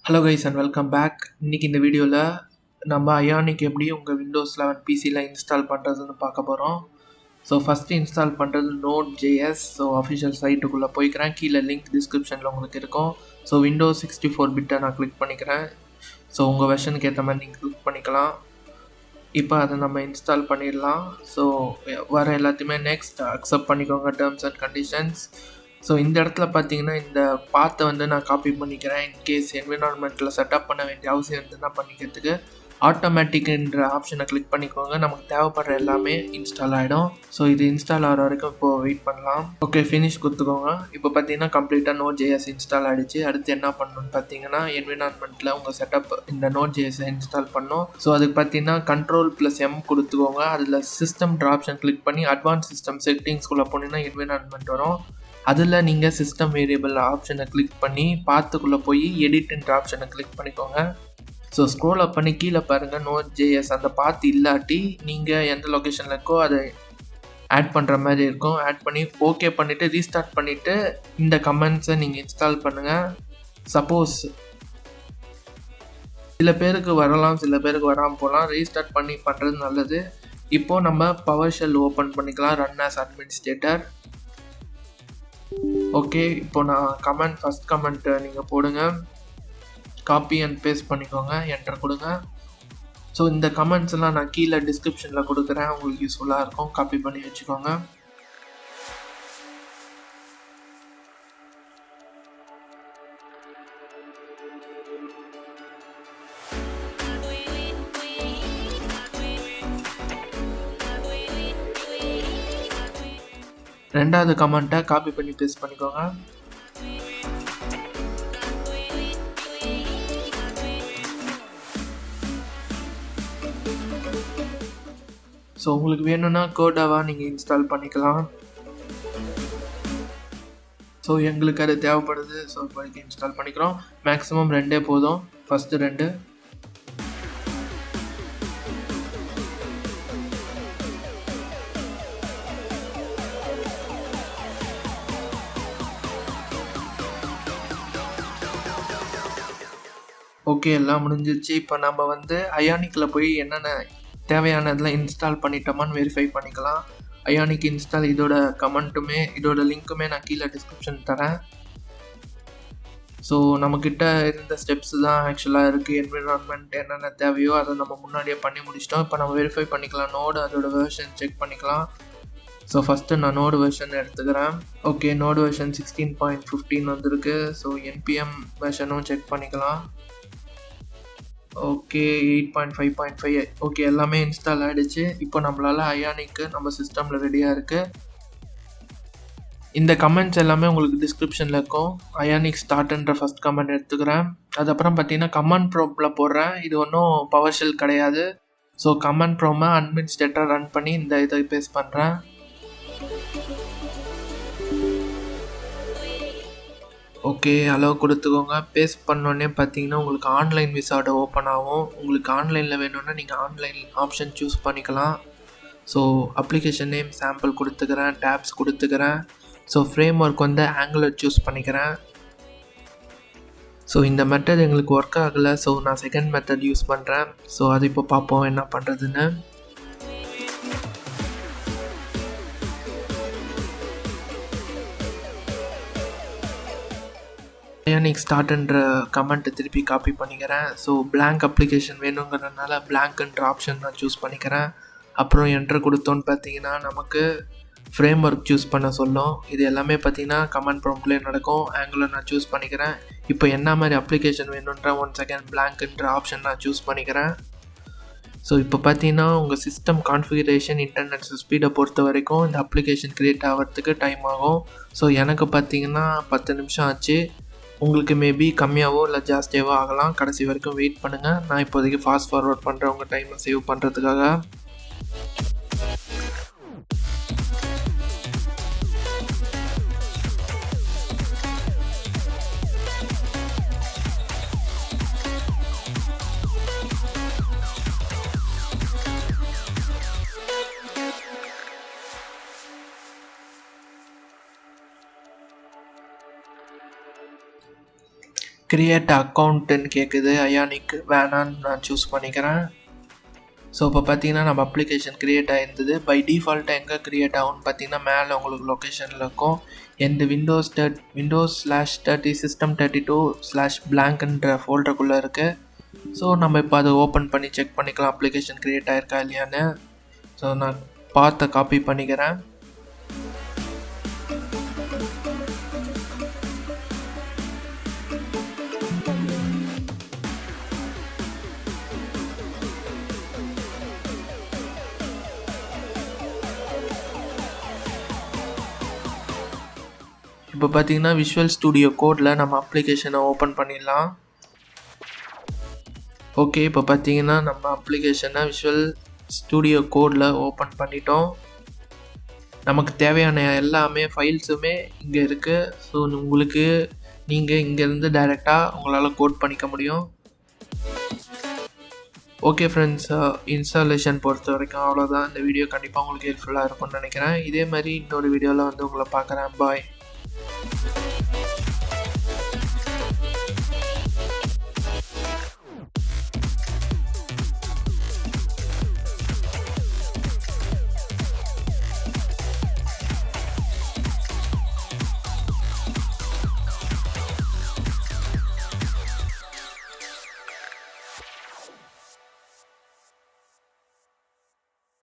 Hello guys and welcome back. இன்றைக்கி இந்த வீடியோவில் நம்ம ionic எப்படி உங்கள் விண்டோஸ் 11 பிசியில் இன்ஸ்டால் பண்ணுறதுன்னு பார்க்க போகிறோம். ஸோ ஃபஸ்ட்டு இன்ஸ்டால் பண்ணுறது nodejs. ஸோ அஃபிஷியல் சைட்டுக்குள்ளே போய்க்கிறேன். கீழே லிங்க் டிஸ்கிரிப்ஷனில் உங்களுக்கு இருக்கும். ஸோ விண்டோஸ் 64 பிட்டை நான் கிளிக் பண்ணிக்கிறேன். ஸோ உங்கள் வெர்ஷனுக்கு ஏற்ற மாதிரி நீங்கள் கிளிக் பண்ணிக்கலாம். இப்போ அதை நம்ம இன்ஸ்டால் பண்ணிடலாம். ஸோ வர எல்லாத்தையுமே நெக்ஸ்ட் அக்செப்ட் பண்ணிக்கோங்க, டேர்ம்ஸ் அண்ட் கண்டிஷன்ஸ். ஸோ இந்த இடத்துல பார்த்தீங்கன்னா இந்த பாத்தை வந்து நான் காப்பி பண்ணிக்கிறேன். இன்கேஸ் என்விரான்மெண்ட்டில் செட்டப் பண்ண வேண்டிய அவசியம் இருந்ததுன்னா பண்ணிக்கிறதுக்கு ஆட்டோமேட்டிக்ன்ற ஆப்ஷனை கிளிக் பண்ணிக்கோங்க. நமக்கு தேவைப்படுற எல்லாமே இன்ஸ்டால் ஆகிடும். ஸோ இது இன்ஸ்டால் ஆகிற வரைக்கும் இப்போது வெயிட் பண்ணலாம். ஓகே, ஃபினிஷ் கொடுத்துக்கோங்க. இப்போ பார்த்தீங்கன்னா கம்ப்ளீட்டாக nodejs இன்ஸ்டால் ஆகிடுச்சு. அடுத்து என்ன பண்ணணும்னு பார்த்தீங்கன்னா என்விரான்மெண்ட்டில் உங்கள் செட்டப் இந்த nodejs இன்ஸ்டால் பண்ணணும். ஸோ அதுக்கு பார்த்தீங்கன்னா Ctrl+M கொடுத்துக்கோங்க. அதில் சிஸ்டம்ன்ற ஆப்ஷன் கிளிக் பண்ணி அட்வான்ஸ் சிஸ்டம் செட்டிங்ஸ்குள்ளே போனீங்கன்னா என்விரான்மெண்ட் வரும். அதில் நீங்கள் சிஸ்டம் வேரியபிள் ஆப்ஷனை கிளிக் பண்ணி பாத்துக்குள்ளே போய் எடிட்ன்ற ஆப்ஷனை கிளிக் பண்ணிக்கோங்க. ஸோ ஸ்க்ரோல் அப் பண்ணி கீழே பாருங்கள் nodejs அந்த பாத்து இல்லாட்டி நீங்கள் எந்த லொக்கேஷனில் இருக்கோ அதை ஆட் பண்ணுற மாதிரி இருக்கும். ஆட் பண்ணி ஓகே பண்ணிவிட்டு ரீஸ்டார்ட் பண்ணிவிட்டு இந்த கமெண்ட்ஸை நீங்கள் இன்ஸ்டால் பண்ணுங்கள். சப்போஸ் சில பேருக்கு வரலாம், சில பேருக்கு வராமல் போகலாம். ரீஸ்டார்ட் பண்ணி பண்ணுறது நல்லது. இப்போது நம்ம பவர் ஷெல் ஓப்பன் பண்ணிக்கலாம், ரன் ஆஸ் அட்மினிஸ்ட்ரேட்டர். ஓகே, இப்போ நான் ஃபஸ்ட் கமெண்ட் நீங்கள் போடுங்க, காப்பி அண்ட் பேஸ்ட் பண்ணிக்கோங்க, என்டர் கொடுங்க. ஸோ இந்த கமெண்ட்ஸ் எல்லாம் நான் கீழே டிஸ்கிரிப்ஷனில் கொடுக்குறேன், உங்களுக்கு யூஸ்ஃபுல்லாக இருக்கும், காப்பி பண்ணி வச்சுக்கோங்க. ரெண்டாவது கமெண்ட்டை காப்பி பண்ணி பேஸ்ட் பண்ணிக்கோங்க. ஸோ உங்களுக்கு வேணும்னா cordova நீங்கள் இன்ஸ்டால் பண்ணிக்கலாம். ஸோ எங்களுக்கு அது தேவைப்படுது. ஸோ இப்போதைக்கு இன்ஸ்டால் பண்ணிக்கிறோம். மேக்ஸிமம் 2 போதும், ஃபஸ்ட்டு 2. ஓகே, எல்லாம் முடிஞ்சிருச்சு. இப்போ நம்ம வந்து ionic போய் என்னென்ன தேவையானதெல்லாம் இன்ஸ்டால் பண்ணிட்டோமான்னு வெரிஃபை பண்ணிக்கலாம். ionic இன்ஸ்டால் இதோட கமெண்ட்டுமே இதோட லிங்க்குமே நான் கீழே டிஸ்கிரிப்ஷன் தரேன். ஸோ நம்மக்கிட்ட இருந்த ஸ்டெப்ஸ் தான் ஆக்சுவலாக இருக்குது. என்விரான்மெண்ட் என்னென்ன தேவையோ அதை நம்ம முன்னாடியே பண்ணி முடிச்சிட்டோம். இப்போ நம்ம வெரிஃபை பண்ணிக்கலாம். நோடு அதோட வெர்ஷன் செக் பண்ணிக்கலாம். ஸோ ஃபஸ்ட்டு நான் நோடு வெர்ஷன் எடுத்துக்கிறேன். ஓகே, நோடு வெர்ஷன் 16.15 வந்திருக்கு. ஸோ npm வெர்ஷனும் செக் பண்ணிக்கலாம். ஓகே, 8.5.5. ஓகே, எல்லாமே இன்ஸ்டால் ஆகிடுச்சு. இப்போ நம்மளால் ionic நம்ம சிஸ்டமில் ரெடியாக இருக்குது. இந்த கமெண்ட்ஸ் எல்லாமே உங்களுக்கு டிஸ்கிரிப்ஷனில் இருக்கும். ionic ஸ்டார்ட்ன்ற ஃபஸ்ட் கமெண்ட் எடுத்துக்கிறேன். அதுக்கப்புறம் பார்த்தீங்கன்னா கமாண்ட் ப்ராம்பில் போடுறேன். இது ஒன்றும் பவர் ஷெல் கிடையாது. ஸோ கமாண்ட் ப்ராம்பை அட்மினிஸ்ட்ரேட்டர் ரன் பண்ணி இந்த இதை பேஸ்ட் பண்ணுறேன். ஓகே, அளவு கொடுத்துக்கோங்க. பேஸ்ட் பண்ணோடனே பார்த்தீங்கன்னா உங்களுக்கு ஆன்லைன் விசார்டு ஓப்பன் ஆகும். உங்களுக்கு ஆன்லைனில் வேணும்னா நீங்கள் ஆன்லைன் ஆப்ஷன் சூஸ் பண்ணிக்கலாம். ஸோ அப்ளிகேஷன் நேம் சாம்பிள் கொடுத்துக்கிறேன், டேப்ஸ் கொடுத்துக்கிறேன். ஸோ ஃப்ரேம் ஒர்க் வந்து ஆங்குலர் சூஸ் பண்ணிக்கிறேன். ஸோ இந்த மெத்தட் எங்களுக்கு ஒர்க் ஆகலை. ஸோ நான் செகண்ட் மெத்தட் யூஸ் பண்ணுறேன். ஸோ அது இப்போ பார்ப்போம் என்ன பண்ணுறதுன்னு. ionic ஸ்டார்ட்ன்ற கமெண்ட்டை திருப்பி காப்பி பண்ணிக்கிறேன். ஸோ blank அப்ளிகேஷன் வேணுங்கிறதுனால blankன்ற ஆப்ஷன் நான் சூஸ் பண்ணிக்கிறேன். அப்புறம் என்ட்ரு கொடுத்தோன்னு பார்த்தீங்கன்னா நமக்கு ஃப்ரேம் ஒர்க் சூஸ் பண்ண சொல்லும். இது எல்லாமே பார்த்தீங்கன்னா கமெண்ட் ப்ராம்ப்ட்லேயே நடக்கும். ஆங்குலர் நான் சூஸ் பண்ணிக்கிறேன். இப்போ என்ன மாதிரி அப்ளிகேஷன் வேணுன்ற 1 செகண்ட் blankன்ற ஆப்ஷன் நான் சூஸ் பண்ணிக்கிறேன். ஸோ இப்போ பார்த்தீங்கன்னா உங்கள் சிஸ்டம் கான்ஃபிகரேஷன் இன்டர்நெட் ஸ்பீடை பொறுத்த வரைக்கும் இந்த அப்ளிகேஷன் க்ரியேட் ஆகிறதுக்கு டைம் ஆகும். ஸோ எனக்கு பார்த்தீங்கன்னா 10 நிமிஷம் ஆச்சு. உங்களுக்கு மேபி கம்மியாகவோ இல்லை ஜாஸ்தியாகவோ ஆகலாம். கடைசி வரைக்கும் வெயிட் பண்ணுங்கள். நான் இப்போதைக்கு ஃபாஸ்ட் ஃபார்வர்ட் பண்ணுறேன் உங்கள் டைமை சேவ் பண்ணுறதுக்காக. கிரியேட் அக்கௌண்ட்டுன்னு கேட்குது. அயானிக் வேணான்னு நான் சூஸ் பண்ணிக்கிறேன். ஸோ இப்போ பார்த்தீங்கன்னா நம்ம அப்ளிகேஷன் க்ரியேட் ஆகிருந்தது. பை டிஃபால்ட்டாக எங்கே க்ரியேட் ஆகும்னு பார்த்தீங்கன்னா மேலே உங்களுக்கு லொக்கேஷனில் இருக்கும். எந்த Windows/30 System32/blankன்ற ஃபோல்டருக்குள்ளே இருக்குது. ஸோ நம்ம இப்போ அதை ஓப்பன் பண்ணி செக் பண்ணிக்கலாம் அப்ளிகேஷன் க்ரியேட் ஆகிருக்கா இல்லையான்னு. ஸோ நான் பார்த்த காப்பி பண்ணிக்கிறேன். இப்போ பார்த்தீங்கன்னா விஷுவல் ஸ்டுடியோ கோடில் நம்ம அப்ளிகேஷனை ஓப்பன் பண்ணிடலாம். ஓகே, இப்போ பார்த்தீங்கன்னா நம்ம அப்ளிகேஷனை விஷுவல் ஸ்டுடியோ கோடில் ஓப்பன் பண்ணிட்டோம். நமக்கு தேவையான எல்லாமே ஃபைல்ஸுமே இங்கே இருக்குது. ஸோ உங்களுக்கு நீங்கள் இங்கேருந்து டைரெக்டாக உங்களால் கோட் பண்ணிக்க முடியும். ஓகே ஃப்ரெண்ட்ஸ், இன்ஸ்டாலேஷன் பொறுத்த வரைக்கும் அவ்வளோதான். இந்த வீடியோ கண்டிப்பாக உங்களுக்கு ஹெல்ப்ஃபுல்லாக இருக்கும்னு நினைக்கிறேன். இதே மாதிரி இன்னொரு வீடியோவில் வந்து உங்களை பார்க்குறேன். பாய்.